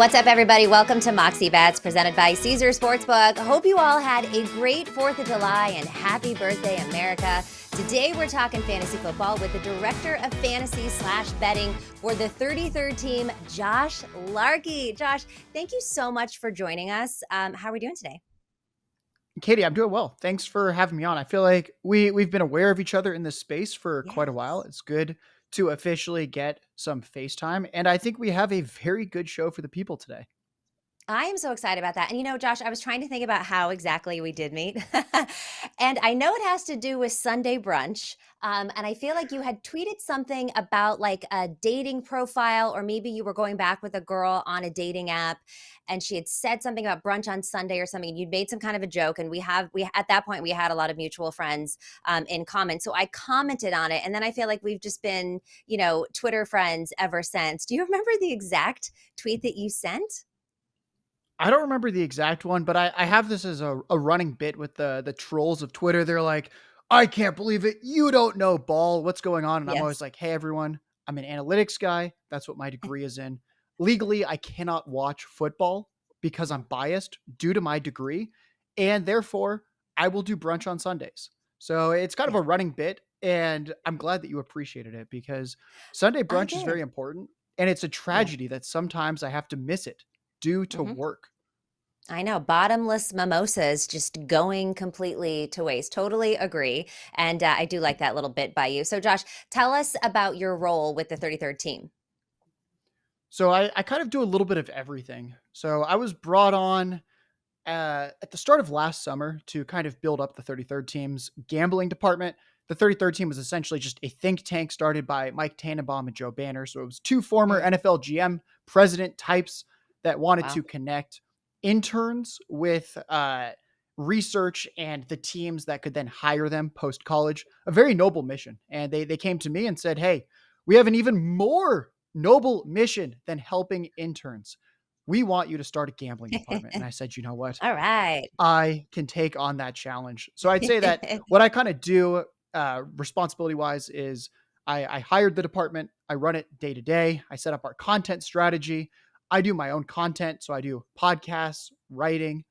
What's up, everybody? Welcome to Moxie Bets, presented by Caesar Sportsbook. Hope you all had a great 4th of July and happy birthday, America. Today, we're talking fantasy football with the director of fantasy/betting for the 33rd team, Josh Larky. Josh, thank you so much for joining us. How are we doing today? Katie, I'm doing well. Thanks for having me on. I feel like we've been aware of each other in this space for quite a while. Yes. It's good to officially get some FaceTime, and I think we have a very good show for the people today. I am so excited about that. And Josh, I was trying to think about how exactly we did meet. And I know it has to do with Sunday brunch. And I feel like you had tweeted something about like a dating profile, or maybe you were going back with a girl on a dating app and she had said something about brunch on Sunday or something. And you'd made some kind of a joke. And we at that point, we had a lot of mutual friends in common. So I commented on it. And then I feel like we've just been, Twitter friends ever since. Do you remember the exact tweet that you sent? I don't remember the exact one, but I have this as a running bit with the trolls of Twitter. They're like, I can't believe it. You don't know ball. What's going on? And I'm always Yes. like, hey, everyone, I'm an analytics guy. That's what my degree is in. Legally, I cannot watch football because I'm biased due to my degree. And therefore, I will do brunch on Sundays. So it's kind of Yeah, a running bit. And I'm glad that you appreciated it because Sunday I brunch is very did. important. And it's a Yeah. tragedy that sometimes I have to miss it due to hmm work. I know. Bottomless mimosas just going completely to waste. Totally agree. And I do like that little bit by you. So, Josh, tell us about your role with the 33rd team. So I kind of do a little bit of everything. So I was brought on at the start of last summer to kind of build up the 33rd team's gambling department. The 33rd team was essentially just a think tank started by Mike Tannenbaum and Joe Banner. So it was two former Mm, NFL GM president types that wanted wow. to connect interns with research and the teams that could then hire them post college. A very noble mission. And they came to me and said, hey, we have an even more noble mission than helping interns. We want you to start a gambling department. And I said, you know what? All right. I can take on that challenge. So I'd say that what I kind of do responsibility wise is I hired the department, I run it day to day, I set up our content strategy, I do my own content. So I do podcasts, writing,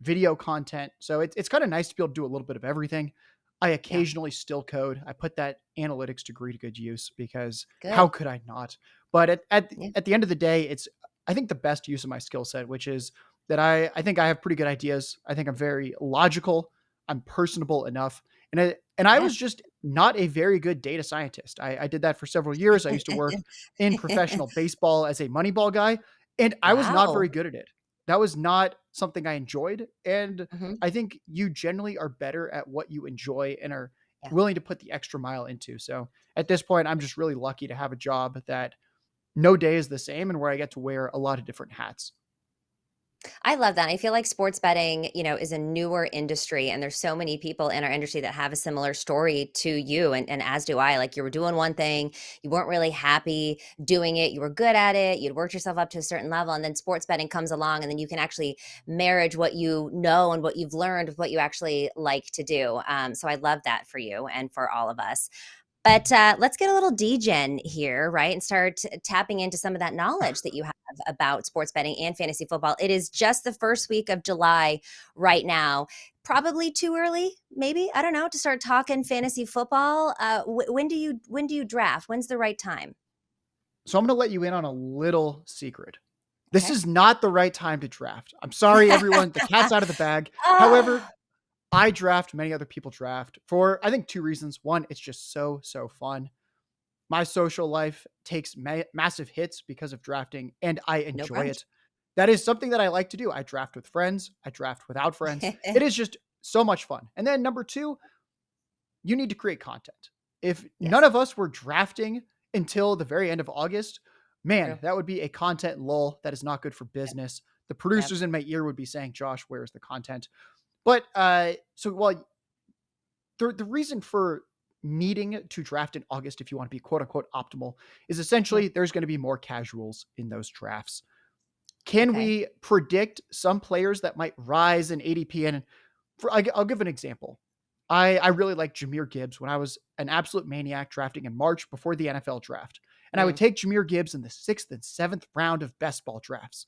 video content. So it's kind of nice to be able to do a little bit of everything. I Yeah, occasionally still code. I put that analytics degree to good use because how good. could I not? But at Yeah. at the end of the day, it's I think the best use of my skill set, which is that I think I have pretty good ideas. I think I'm very logical. I'm personable enough, and I Yeah. was just not a very good data scientist. I did that for several years. I used to work in professional baseball as a Moneyball guy, and I was not Wow. very good at it. That was not something I enjoyed. And hmm I think you generally are better at what you enjoy and are Yeah. willing to put the extra mile into. So at this point, I'm just really lucky to have a job that no day is the same and where I get to wear a lot of different hats. I love that. I feel like sports betting, is a newer industry, and there's so many people in our industry that have a similar story to you, and as do I. Like, you were doing one thing, you weren't really happy doing it, you were good at it, you'd worked yourself up to a certain level, and then sports betting comes along, and then you can actually marriage what you know and what you've learned with what you actually like to do. So I love that for you and for all of us. But let's get a little degen here, right? And start tapping into some of that knowledge that you have about sports betting and fantasy football. It is just the first week of July right now. Probably too early, maybe, I don't know, to start talking fantasy football. When do you draft? When's the right time? So I'm going to let you in on a little secret. This Okay. is not the right time to draft. I'm sorry, everyone. The cat's out of the bag. However, Ah, I draft, many other people draft for, I think, two reasons. One, it's just so fun. My social life takes massive hits because of drafting, and I no enjoy brunch. it. That is something that I like to do. I draft with friends, I draft without friends. It is just so much fun. And then number two, you need to create content. If none Yes, of us were drafting until the very end of August, man, true. that would be a content lull that is not good for Yep, business. The yep. producers in my ear would be saying, Josh, where's the content? But so well, the reason for needing to draft in August, if you want to be quote unquote optimal, is Mhm. essentially there's going to be more casuals in those drafts. Can Okay. we predict some players that might rise in ADP? And I'll give an example. I really liked Jameer Gibbs when I was an absolute maniac drafting in March before the NFL draft. And I would Mm, take Jameer Gibbs in the 6th and 7th round of best ball drafts.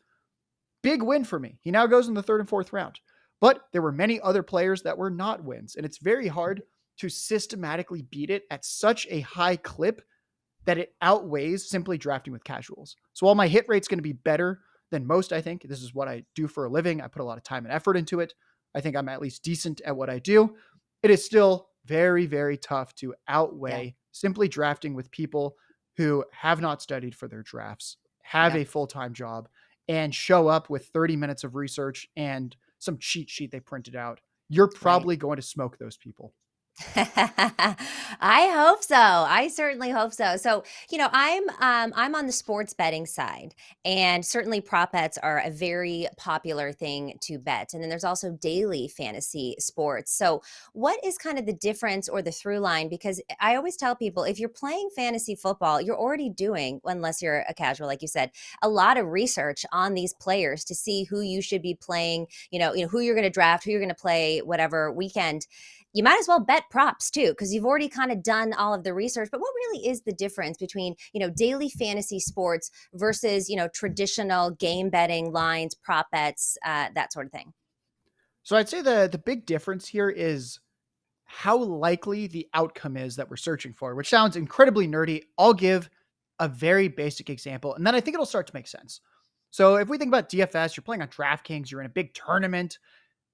Big win for me. He now goes in the third and fourth round. But there were many other players that were not wins. And it's very hard to systematically beat it at such a high clip that it outweighs simply drafting with casuals. So while my hit rate's going to be better than most, I think this is what I do for a living. I put a lot of time and effort into it. I think I'm at least decent at what I do. It is still very, very tough to Yeah. outweigh simply drafting with people who have not studied for their drafts, have Yeah. a full-time job, and show up with 30 minutes of research and some cheat sheet they printed out. You're Right. probably going to smoke those people. I hope so. I certainly hope so. So, I'm on the sports betting side, and certainly prop bets are a very popular thing to bet. And then there's also daily fantasy sports. So, what is kind of the difference or the through line? Because I always tell people if you're playing fantasy football, you're already doing, unless you're a casual, like you said, a lot of research on these players to see who you should be playing, who you're going to draft, who you're going to play whatever weekend. You might as well bet props too, because you've already kind of done all of the research. But what really is the difference between, daily fantasy sports versus, traditional game betting lines, prop bets, that sort of thing? So I'd say the big difference here is how likely the outcome is that we're searching for, which sounds incredibly nerdy. I'll give a very basic example, and then I think it'll start to make sense. So if we think about DFS, you're playing on DraftKings, you're in a big tournament.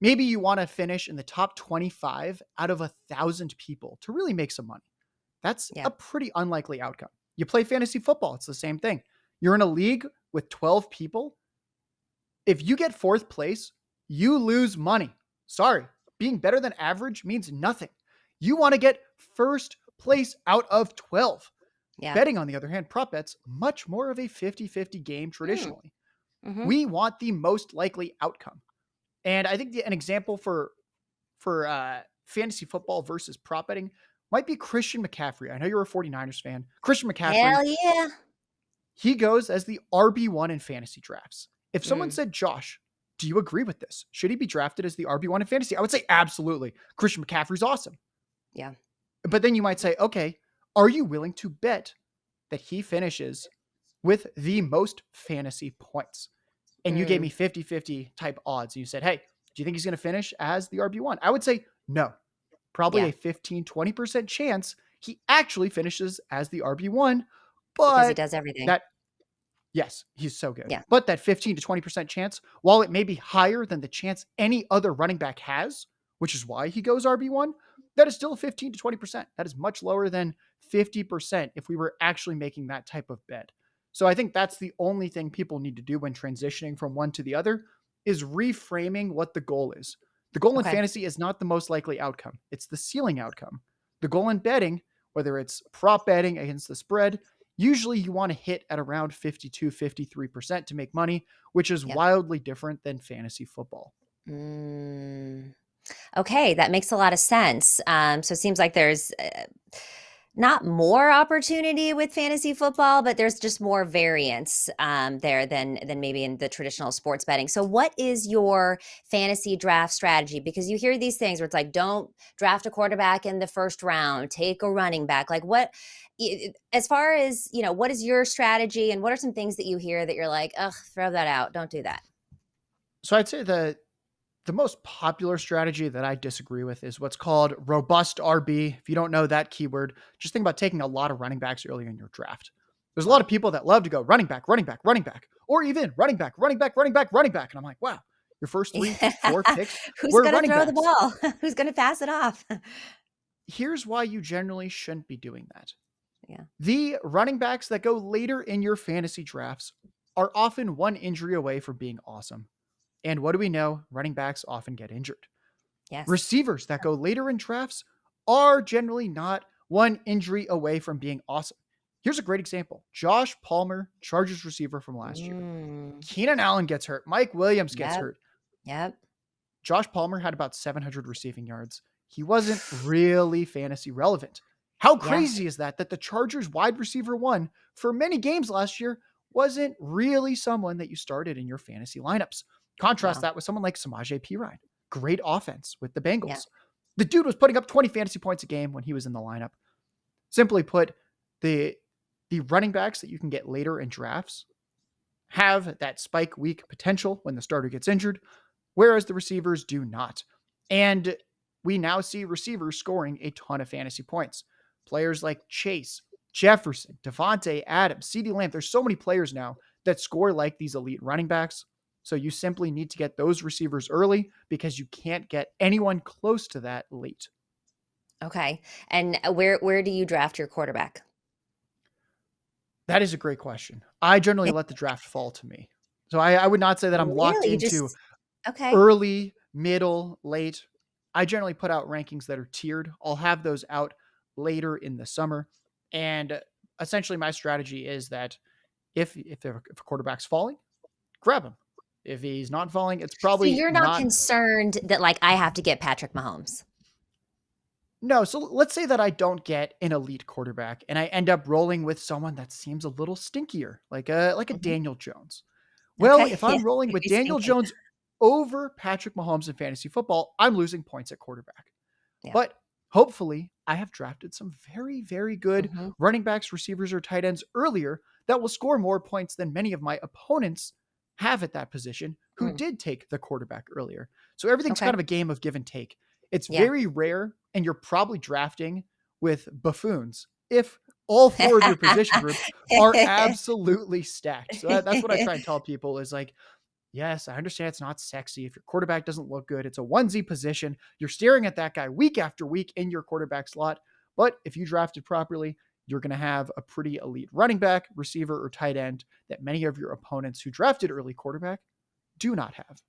Maybe you want to finish in the top 25 out of 1,000 people to really make some money. That's Yeah. a pretty unlikely outcome. You play fantasy football, it's the same thing. You're in a league with 12 people. If you get fourth place, you lose money. Sorry, being better than average means nothing. You want to get first place out of 12. Yeah. Betting, on the other hand, prop bets, much more of a 50-50 game Mm, traditionally. hmm. We want the most likely outcome. And I think an example for fantasy football versus prop betting might be Christian McCaffrey. I know you're a 49ers fan. Christian McCaffrey, Hell yeah. he goes as the RB1 in fantasy drafts. If someone Mm, said, Josh, do you agree with this? Should he be drafted as the RB1 in fantasy? I would say absolutely. Christian McCaffrey's awesome. yeah. But then you might say, okay, are you willing to bet that he finishes with the most fantasy points? And you gave me Mm, 50-50 type odds. And you said, hey, do you think he's going to finish as the RB1? I would say no. Probably yeah. a 15-20% chance he actually finishes as the RB1. Because he But does everything. that yes, he's so good. Yeah. But that 15 to 20% chance, while it may be higher than the chance any other running back has, which is why he goes RB1, that is still 15 to 20%. That is much lower than 50% if we were actually making that type of bet. So I think that's the only thing people need to do when transitioning from one to the other is reframing what the goal is. The goal in Okay. fantasy is not the most likely outcome. It's the ceiling outcome. The goal in betting, whether it's prop betting against the spread, usually you want to hit at around 52, 53% to make money, which is Yeah. wildly different than fantasy football. Mm. Okay, that makes a lot of sense. So it seems like there's not more opportunity with fantasy football, but there's just more variance there than maybe in the traditional sports betting. So, what is your fantasy draft strategy? Because you hear these things where it's like, don't draft a quarterback in the first round, take a running back. Like, as far as what is your strategy, and what are some things that you hear that you're like, ugh, throw that out, don't do that. So I'd say the most popular strategy that I disagree with is what's called robust RB. If you don't know that keyword, just think about taking a lot of running backs earlier in your draft. There's a lot Wow. of people that love to go running back, running back, running back, or even running back, running back, running back, running back. And I'm like, wow, your first three, Yeah. four picks Who's were gonna running throw the backs. ball? Who's gonna pass it off? Here's why you generally shouldn't be doing that. Yeah. The running backs that go later in your fantasy drafts are often one injury away from being awesome. And what do we know? Running backs often get injured. Yes. Receivers that go later in drafts are generally not one injury away from being awesome. Here's a great example: Josh Palmer, Chargers receiver from last year. Mm. Keenan Allen gets hurt. Mike Williams gets Yep. hurt. Yep. Josh Palmer had about 700 receiving yards. He wasn't really fantasy relevant. How Yeah. crazy is that? That the Chargers wide receiver one for many games last year wasn't really someone that you started in your fantasy lineups. Contrast Wow. that with someone like Samaje Perine. Great offense with the Yeah. Bengals. The dude was putting up 20 fantasy points a game when he was in the lineup. Simply put, the the running backs that you can get later in drafts have that spike week potential when the starter gets injured, whereas the receivers do not. And we now see receivers scoring a ton of fantasy points. Players like Chase, Jefferson, Devontae Adams, CeeDee Lamb. There's so many players now that score like these elite running backs. So you simply need to get those receivers early because you can't get anyone close to that late. Okay. And where do you draft your quarterback? That is a great question. I generally let the draft fall to me. So I would not say that I'm locked Really? You into just okay. early, middle, late. I generally put out rankings that are tiered. I'll have those out later in the summer. And essentially, my strategy is that if a quarterback's falling, grab him. If he's not falling, it's So probably you're not not. concerned that like I have to get Patrick Mahomes. No, so let's say that I don't get an elite quarterback and I end up rolling with someone that seems a little stinkier, like a Mhm. Daniel Jones. Well, Okay. if Yeah. I'm rolling Could with be Daniel stinky. Jones over Patrick Mahomes in fantasy football, I'm losing points at quarterback. Yeah. But hopefully, I have drafted some very, very good Mhm. running backs, receivers, or tight ends earlier that will score more points than many of my opponents have at that position who Mm. did take the quarterback earlier. So everything's kind Okay. of a game of give and take. It's Yeah. very rare, and you're probably drafting with buffoons if all four of your position groups are absolutely stacked. So that's what I try and tell people is like, yes, I understand it's not sexy. If your quarterback doesn't look good, it's a onesie position. You're staring at that guy week after week in your quarterback slot. But if you drafted properly, you're going to have a pretty elite running back, receiver, or tight end that many of your opponents who drafted early quarterback do not have.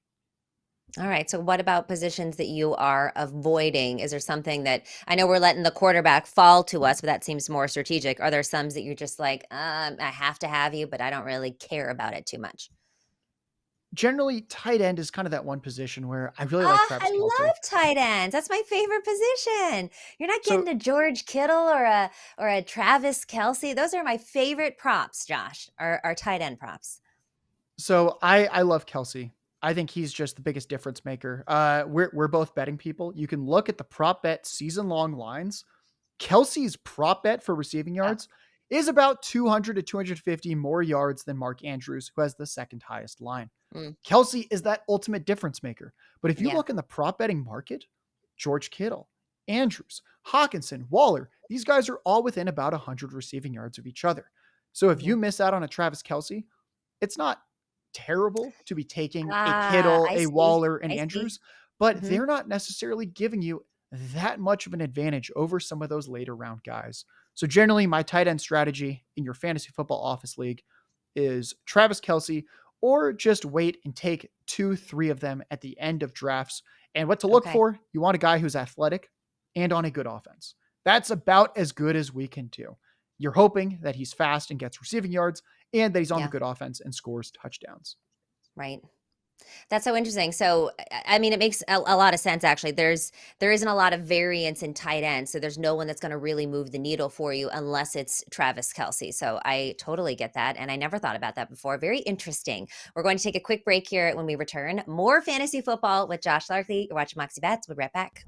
All right. So what about positions that you are avoiding? Is there something that I know we're letting the quarterback fall to us, but that seems more strategic. Are there some that you're just like, I have to have you, but I don't really care about it too much? Generally, tight end is kind of that one position where I really like Ah, I Travis Kelsey. love tight ends. That's my favorite position. You're not So getting a George Kittle or a Travis Kelsey. Those are my favorite props, Josh, are tight end props. So I love Kelsey. I think he's just the biggest difference maker. We're both betting people. You can look at the prop bet season long lines. Kelsey's prop bet for receiving Oh, yards is about 200 to 250 more yards than Mark Andrews, who has the second highest line. mm, Kelsey is that ultimate difference maker. But if you yeah. look in the prop betting market, George Kittle, Andrews, Hawkinson, Waller, these guys are all within about 100 receiving yards of each other. So if you Mhm. miss out on a Travis Kelsey, it's not terrible to be taking a Ah, Kittle, I a see. Waller, and I see. Andrews, but Mhm. they're not necessarily giving you that much of an advantage over some of those later round guys. So generally, my tight end strategy in your fantasy football office league is Travis Kelsey, or just wait and take two, three of them at the end of drafts. And what to look Okay. for, you want a guy who's athletic and on a good offense. That's about as good as we can do. You're hoping that he's fast and gets receiving yards and that he's on a Yeah, good offense and scores touchdowns. right. That's so interesting. So, I mean, it makes a lot of sense actually. There isn't a lot of variance in tight end, so there's no one that's gonna really move the needle for you unless it's Travis Kelsey. So I totally get that, and I never thought about that before. Very interesting. We're going to take a quick break here. When we return, more fantasy football with Josh Larky. You're watching Moxie Bets. We'll be right back.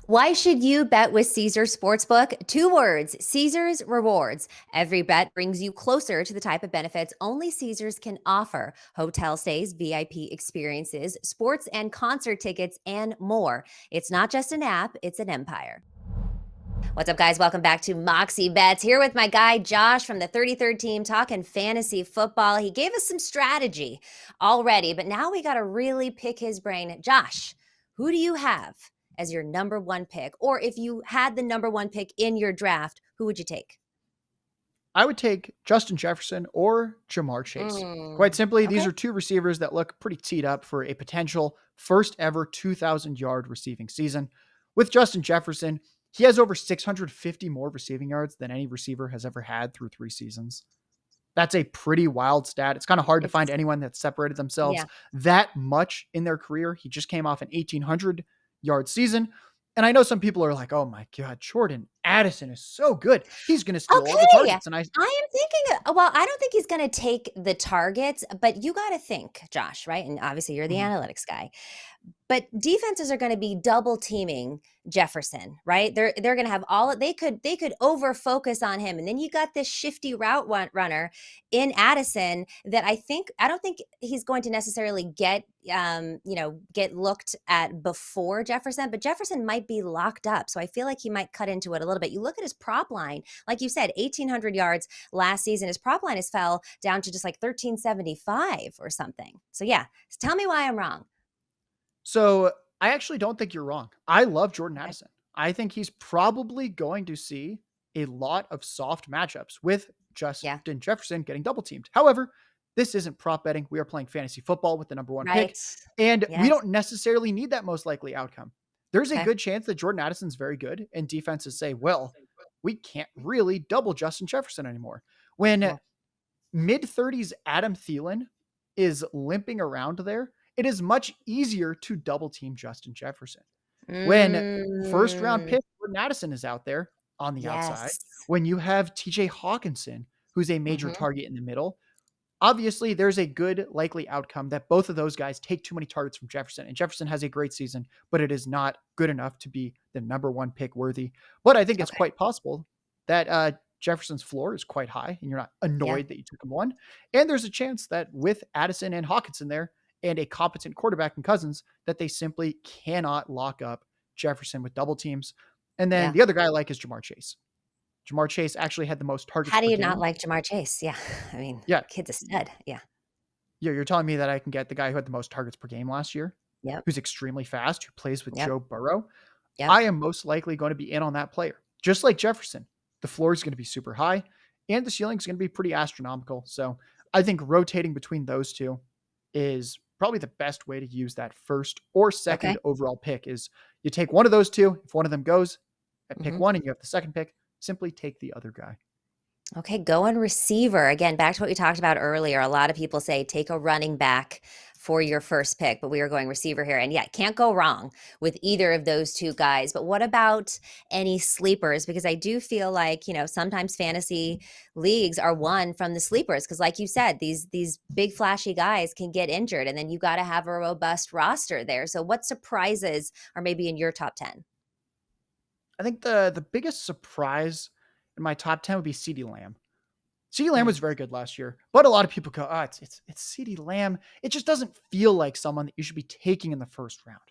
Why should you bet with Caesars Sportsbook? Two words: Caesars Rewards. Every bet brings you closer to the type of benefits only Caesars can offer: hotel stays, VIP experiences, sports and concert tickets, and more. It's not just an app, it's an empire. What's up, guys? Welcome back to Moxie Bets. Here with my guy Josh from the 33rd team talking fantasy football. He gave us some strategy already, but now we got to really pick his brain. Josh, who do you have as your number one pick? Or if you had the number one pick in your draft, who would you take? I would take Justin Jefferson or Jamar Chase. Quite Mm, simply, these okay. are two receivers that look pretty teed up for a potential first ever 2,000-yard receiving season. With Justin Jefferson, he has over 650 more receiving yards than any receiver has ever had through 3 seasons. That's a pretty wild stat. It's kind of hard to find It's, anyone that separated themselves yeah. that much in their career. He just came off an 1,800-yard season. And I know some people are like, oh my God, Jordan Addison is so good. He's going to steal all the Okay. targets. And I, I am thinking, well, I don't think he's going to take the targets, but you got to think, Josh, right? And obviously you're the Mhm. analytics guy. but defenses are going to be double teaming Jefferson, right? They're going to have all they could over focus on him, and then you got this shifty runner in Addison that I don't think he's going to necessarily get looked at before Jefferson, but Jefferson might be locked up, so I feel like he might cut into it a little bit. You look at his prop line, like you said, 1,800 yards last season. His prop line has fell down to just like 1375 or something. So yeah, tell me why I'm wrong. So I actually don't think you're wrong. I love Jordan Okay. Addison. I think he's probably going to see a lot of soft matchups with Yeah. Justin Jefferson getting double teamed. However, this isn't prop betting. We are playing fantasy football with the number one Right. pick, and we Yes. don't necessarily need that most likely outcome. There's a Okay. good chance that Jordan Addison's very good, and defenses say, well, we can't really double Justin Jefferson anymore. When Well, mid 30s Adam Thielen is limping around there, it is much easier to double team Justin Jefferson. When first round mm, pick Jordan Addison is out there on the outside, yes. when you have TJ Hawkinson, who's a major Mhm. target in the middle, obviously there's a good likely outcome that both of those guys take too many targets from Jefferson. And Jefferson has a great season, but it is not good enough to be the number one pick worthy. But I think it's Okay. quite possible that Jefferson's floor is quite high and you're not Yeah. annoyed that you took him one. And there's a chance that with Addison and Hawkinson there and a competent quarterback in Cousins, that they simply cannot lock up Jefferson with double teams. And then Yeah. the other guy I like is Jamar Chase. Jamar Chase actually had the most targets How do per you not game. like Jamar Chase? Yeah. I mean, Yeah, kid's a stud. Yeah. you're telling me that I can get the guy who had the most targets per game last year, Yep. who's extremely fast, who plays with Yep. Joe Burrow. Yep. I am most likely going to be in on that player. Just like Jefferson, the floor is going to be super high and the ceiling is going to be pretty astronomical. So I think rotating between those two is probably the best way to use that first or second Okay. overall pick is you take one of those two. If one of them goes at pick Mhm. one and you have the second pick, simply take the other guy. Okay, go on receiver. Again, back to what we talked about earlier. A lot of people say take a running back for your first pick, but we are going receiver here. And yeah, can't go wrong with either of those two guys. But what about any sleepers? Because I do feel like, sometimes fantasy leagues are won from the sleepers. Because like you said, these big flashy guys can get injured, and then you got to have a robust roster there. So what surprises are maybe in your top 10? I think the biggest surprise in my top 10 would be CeeDee Lamb. CeeDee Lamb Mm, was very good last year, but a lot of people go, "Oh, it's CeeDee Lamb." It just doesn't feel like someone that you should be taking in the first round.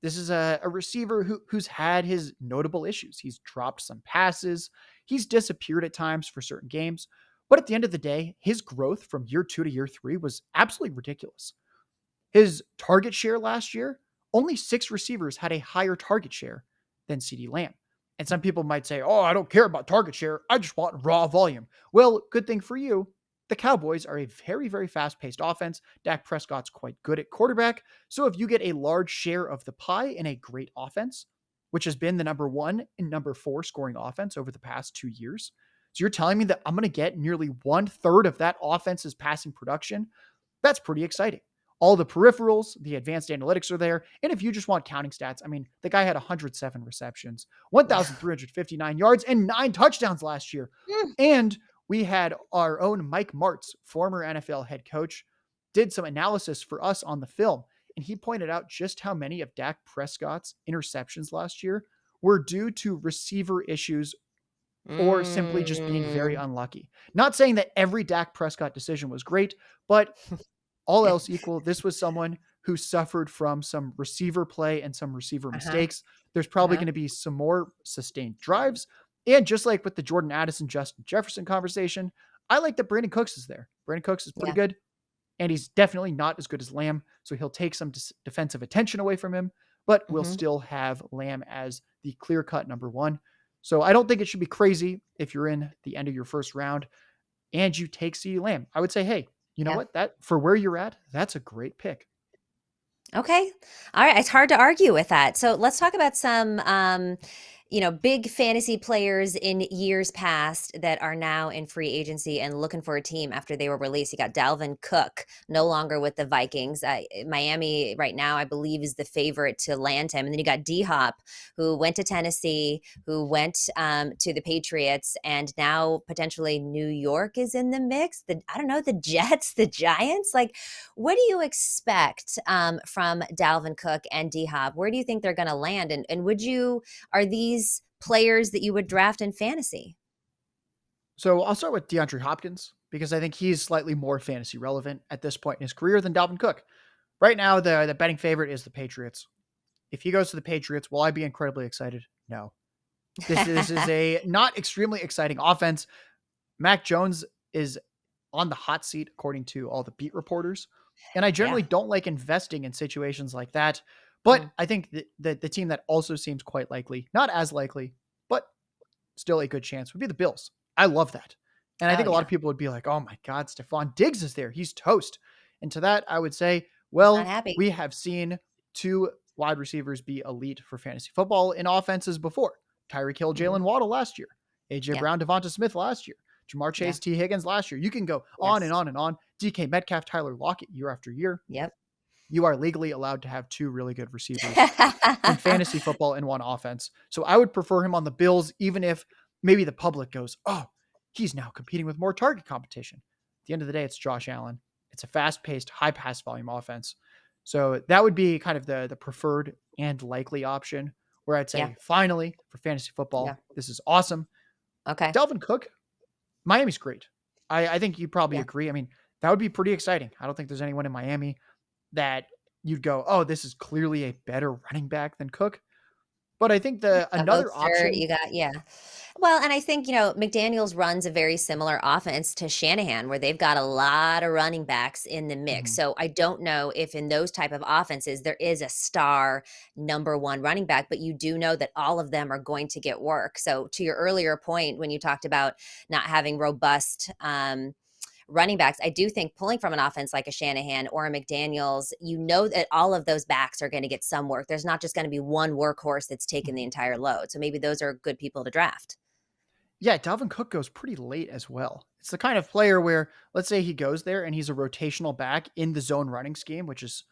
This is a receiver who's had his notable issues. He's dropped some passes. He's disappeared at times for certain games. But at the end of the day, his growth from year 2 to year 3 was absolutely ridiculous. His target share last year, only 6 receivers had a higher target share than CeeDee Lamb. And some people might say, "Oh, I don't care about target share. I just want raw volume." Well, good thing for you. The Cowboys are a very, very fast paced offense. Dak Prescott's quite good at quarterback. So if you get a large share of the pie in a great offense, which has been the number one and number four scoring offense over the past 2 years, so you're telling me that I'm going to get nearly 1/3 of that offense's passing production? That's pretty exciting. All the peripherals, the advanced analytics are there. And if you just want counting stats, I mean, the guy had 107 receptions, yeah. 1,359 yards, and 9 touchdowns last year. Mm, And we had our own Mike Martz, former NFL head coach, did some analysis for us on the film. And he pointed out just how many of Dak Prescott's interceptions last year were due to receiver issues or simply just being very mm. unlucky. Not saying that every Dak Prescott decision was great, but all else equal, this was someone who suffered from some receiver play and some receiver Uh-huh. mistakes. There's probably Uh-huh. going to be some more sustained drives. And just like with the Jordan Addison, Justin Jefferson conversation, I like that Brandon Cooks is there. Brandon Cooks is pretty Yeah. good, and he's definitely not as good as Lamb. So he'll take some defensive attention away from him, but we'll Mhm. still have Lamb as the clear cut number one. So I don't think it should be crazy if you're in the end of your first round and you take CeeDee Lamb. I would say, hey, you know Yeah. what? That for where you're at, that's a great pick. Okay. All right. It's hard to argue with that. So let's talk about some big fantasy players in years past that are now in free agency and looking for a team after they were released. You got Dalvin Cook, no longer with the Vikings. Miami right now, I believe, is the favorite to land him. And then you got D Hop, who went to Tennessee, who went to the Patriots, and now potentially New York is in the mix. I don't know, the Jets, the Giants. Like, what do you expect from Dalvin Cook and D Hop? Where do you think they're going to land? And are these players that you would draft in fantasy? So I'll start with DeAndre Hopkins because I think he's slightly more fantasy relevant at this point in his career than Dalvin Cook. Right now, the betting favorite is the Patriots. If he goes to the Patriots, will I be incredibly excited? No. This is a not extremely exciting offense. Mac Jones is on the hot seat according to all the beat reporters, and I Yeah. generally don't like investing in situations like that. But Mm. I think the team that also seems quite likely, not as likely, but still a good chance would be the Bills. I love that. And I Oh, think a lot yeah. of people would be like, oh my God, Stephon Diggs is there. He's toast. And to that, I would say, He's not well, happy. we have seen two wide receivers be elite for fantasy football in offenses before. Tyreek Hill, Mhm. Jalen Waddle last year, AJ Yeah. Brown, Devonta Smith last year, Jamar Yeah. Chase, T. Higgins last year. You can go on and Yes. on and on. DK Metcalf, Tyler Lockett year after year. Yep. You are legally allowed to have two really good receivers in fantasy football in one offense. So I would prefer him on the Bills, even if maybe the public goes, oh, he's now competing with more target competition. At the end of the day, it's Josh Allen. It's a fast paced, high pass volume offense. So that would be kind of the preferred and likely option where I'd Yeah. say, finally, for fantasy Yeah. football, this is awesome. Okay. Dalvin Cook, Miami's great. I think you probably Yeah. agree. I mean, that would be pretty exciting. I don't think there's anyone in Miami that you'd go, oh, this is clearly a better running back than Cook. But I think the Got both another shirt, option. you got yeah. Well, and I think, McDaniels runs a very similar offense to Shanahan, where they've got a lot of running backs in the mix. Mhm. So I don't know if in those type of offenses there is a star number one running back, but you do know that all of them are going to get work. So to your earlier point, when you talked about not having robust running backs, I do think pulling from an offense like a Shanahan or a McDaniels, you know that all of those backs are going to get some work. There's not just going to be one workhorse that's taking the Mhm. entire load. So maybe those are good people to draft. Yeah, Dalvin Cook goes pretty late as well. It's the kind of player where, let's say he goes there and he's a rotational back in the zone running scheme, which is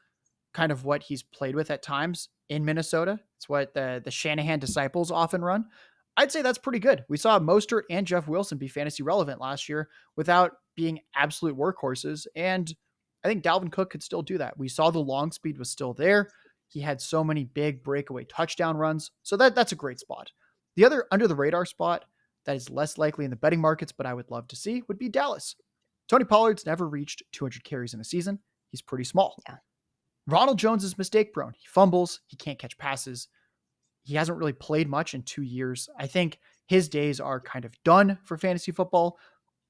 kind of what he's played with at times in Minnesota. It's what the Shanahan disciples often run. I'd say that's pretty good. We saw Mostert and Jeff Wilson be fantasy relevant last year without being absolute workhorses. And I think Dalvin Cook could still do that. We saw the long speed was still there. He had so many big breakaway touchdown runs. So that's a great spot. The other under the radar spot that is less likely in the betting markets, but I would love to see would be Dallas. Tony Pollard's never reached 200 carries in a season. He's pretty small. Yeah. Ronald Jones is mistake prone. He fumbles, he can't catch passes. He hasn't really played much in 2 years. I think his days are kind of done for fantasy football.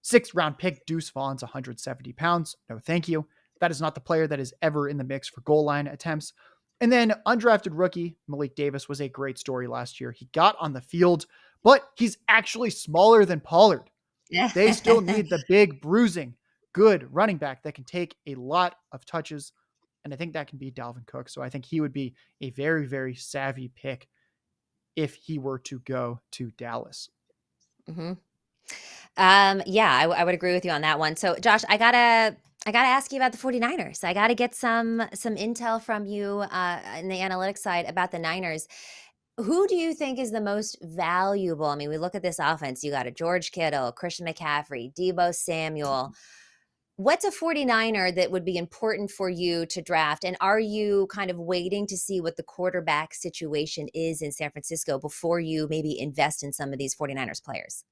Sixth round pick Deuce Vaughn's 170 pounds. No, thank you. That is not the player that is ever in the mix for goal line attempts. And then undrafted rookie Malik Davis was a great story last year. He got on the field, but he's actually smaller than Pollard. Yeah. They still need the big, bruising, good running back that can take a lot of touches. And I think that can be Dalvin Cook. So I think he would be a very, very savvy pick if he were to go to Dallas. hmm yeah, I would agree with you on that one. So Josh, I gotta ask you about the 49ers. I gotta get some intel from you in the analytics side about the Niners. Who do you think is the most valuable? I mean, we look at this offense. You got a George Kittle, Christian McCaffrey, Debo Samuel. What's a 49er that would be important for you to draft? And are you kind of waiting to see what the quarterback situation is in San Francisco before you maybe invest in some of these 49ers players?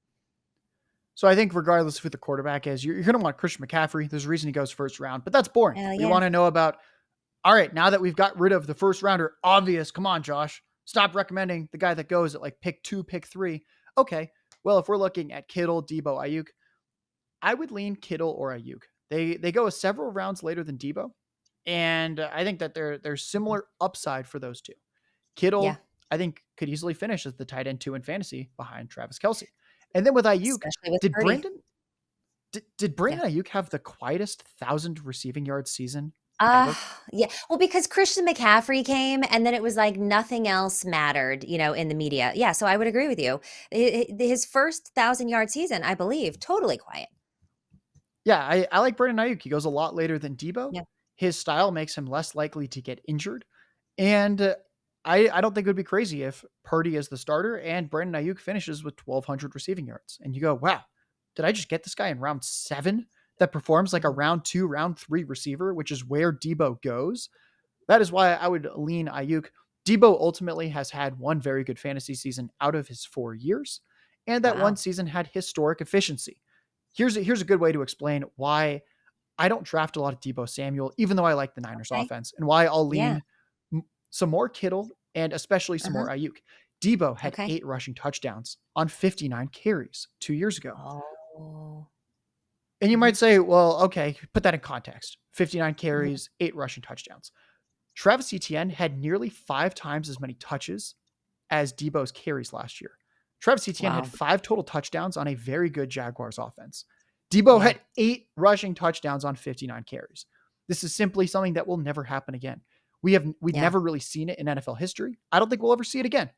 So I think regardless of who the quarterback is, you're going to want Christian McCaffrey. There's a reason he goes first round, but that's boring. Hell We yeah. want to know about, all right, now that we've got rid of the first rounder, obvious, come on, Josh, stop recommending the guy that goes at like pick 2, pick 3. Okay, well, if we're looking at Kittle, Debo, Ayuk, I would lean Kittle or Ayuk. They go several rounds later than Debo, and I think that there's similar upside for those two. Yeah. Kittle, I think, could easily finish as the tight end 2 in fantasy behind Travis Kelsey. And then with Ayuk, Especially with did Purdy. Brandon did Yeah. Brandon Ayuk have the quietest 1,000 receiving yard season Ever. Yeah. Well, because Christian McCaffrey came and then it was like nothing else mattered, in the media. Yeah, so I would agree with you. His first 1,000-yard season, I believe, totally quiet. Yeah, I like Brandon Ayuk. He goes a lot later than Debo. Yeah. His style makes him less likely to get injured. And I don't think it would be crazy if Purdy is the starter and Brandon Ayuk finishes with 1,200 receiving yards. And you go, wow, did I just get this guy in round 7 that performs like a Mhm. round 2, round 3 receiver, which is where Debo goes? That is why I would lean Ayuk. Debo ultimately has had one very good fantasy season out of his 4 years, and that one Wow. season had historic efficiency. Here's a good way to explain why I don't draft a lot of Debo Samuel, even though I like the Niners Okay. offense, and why I'll Yeah. lean some more Kittle and especially some Uh-huh. more Ayuk. Debo had Okay. 8 rushing touchdowns on 59 carries 2 years ago. Oh. And you Mhm. might say, well, okay, put that in context 59 Mhm. carries, 8 rushing touchdowns. Travis Etienne had nearly 5 times as many touches as Debo's carries last year. Travis Etienne had Wow. 5 total touchdowns on a very good Jaguars offense. Debo Yeah. had 8 rushing touchdowns on 59 carries. This is simply something that will never happen again. We've Yeah. never really seen it in NFL history. I don't think we'll ever see it again.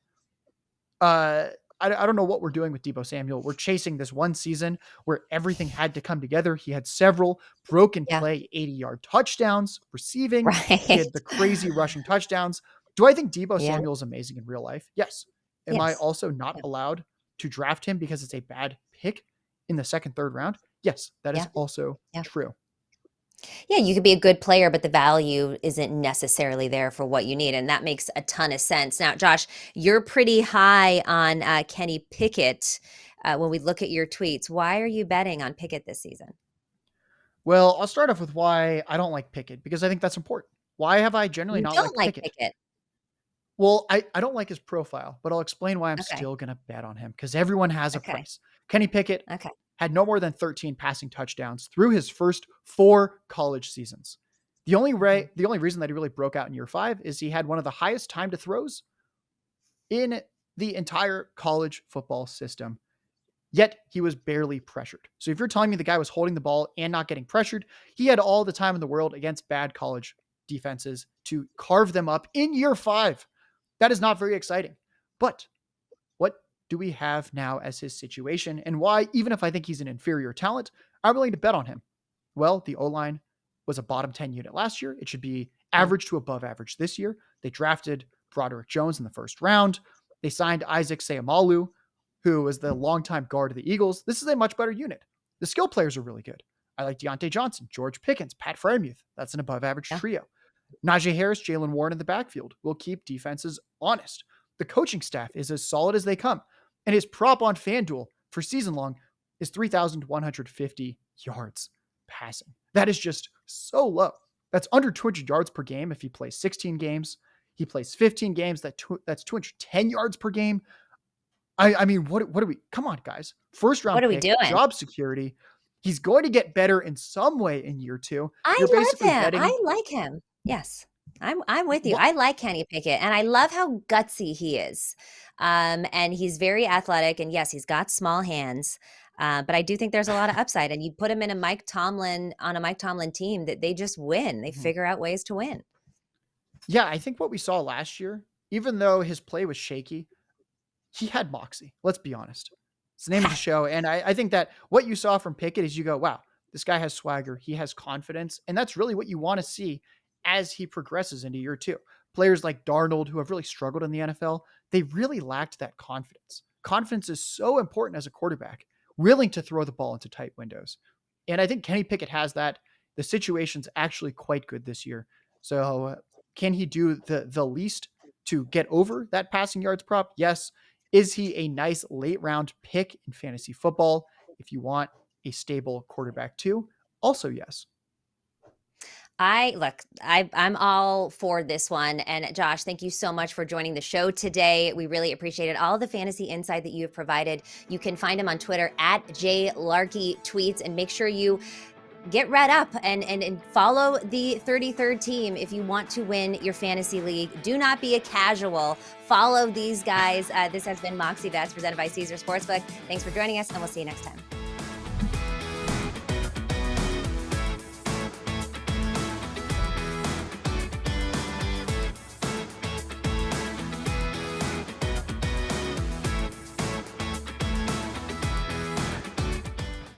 Uh, I don't know what we're doing with Debo Samuel. We're chasing this one season where everything had to come together. He had several broken Yeah. play 80-yard touchdowns receiving. He had Right. the crazy rushing touchdowns. Do I think Debo Yeah. Samuel is amazing in real life? Yes. Am I Yes. also not Yeah. allowed to draft him because it's a bad pick in the second, third round? Yes, that is Yeah. also Yeah. true. Yeah, you could be a good player, but the value isn't necessarily there for what you need, and that makes a ton of sense. Now, Josh, you're pretty high on Kenny Pickett. When we look at your tweets, why are you betting on Pickett this season? Well, I'll start off with why I don't like Pickett because I think that's important. Why have I generally You not don't liked like Pickett? Pickett. Well, I don't like his profile, but I'll explain why I'm Okay. still going to bet on him because everyone has a Okay. price. Kenny Pickett Okay. had no more than 13 passing touchdowns through his first 4 college seasons. Mhm. The only reason that he really broke out in year 5 is he had one of the highest time to throws in the entire college football system. Yet he was barely pressured. So if you're telling me the guy was holding the ball and not getting pressured, he had all the time in the world against bad college defenses to carve them up in year 5. That is not very exciting. But what do we have now as his situation and why, even if I think he's an inferior talent, I'm willing to bet on him? Well, the O line was a bottom 10 unit last year. It should be Yeah. average to above average this year. They drafted Broderick Jones in the first round. They signed Isaac Sayamalu, who was the longtime guard of the Eagles. This is a much better unit. The skill players are really good. I like Deontay Johnson, George Pickens, Pat Freiermuth. That's an above average Yeah. trio. Najee Harris, Jalen Warren in the backfield will keep defenses honest. The coaching staff is as solid as they come. And his prop on FanDuel for season long is 3,150 yards passing. That is just so low. That's under 200 yards per game if he plays 16 games. He plays 15 games. That's 210 yards per game. I mean, what are we? Come on, guys. First What round are we pick, doing? job security. He's going to get better in some way in year 2. I You're love basically him. betting. I like him. Yes. I'm with you. What? I like Kenny Pickett, and I love how gutsy he is. And he's very athletic, and yes, he's got small hands. But I do think there's a lot of upside. And you put him in a Mike Tomlin team that they just win. They Mhm. figure out ways to win. Yeah, I think what we saw last year, even though his play was shaky, he had Moxie. Let's be honest. It's the name of the show. And I think that what you saw from Pickett is you go, wow, this guy has swagger. He has confidence. And that's really what you want to see as he progresses into year 2. Players like Darnold, who have really struggled in the NFL, they really lacked that confidence. Confidence is so important as a quarterback, willing to throw the ball into tight windows. And I think Kenny Pickett has that. The situation's actually quite good this year. So can he do the least to get over that passing yards prop? Yes. Is he a nice late round pick in fantasy football if you want a stable quarterback too? Also, yes. I'm all for this one. And Josh, thank you so much for joining the show today. We really appreciated all the fantasy insight that you have provided. You can find him on Twitter at JLarkyTweets, and make sure you get read up and follow the 33rd team if you want to win your fantasy league. Do not be a casual. Follow these guys. This has been Moxie Bets presented by Caesar Sportsbook. Thanks for joining us, and we'll see you next time.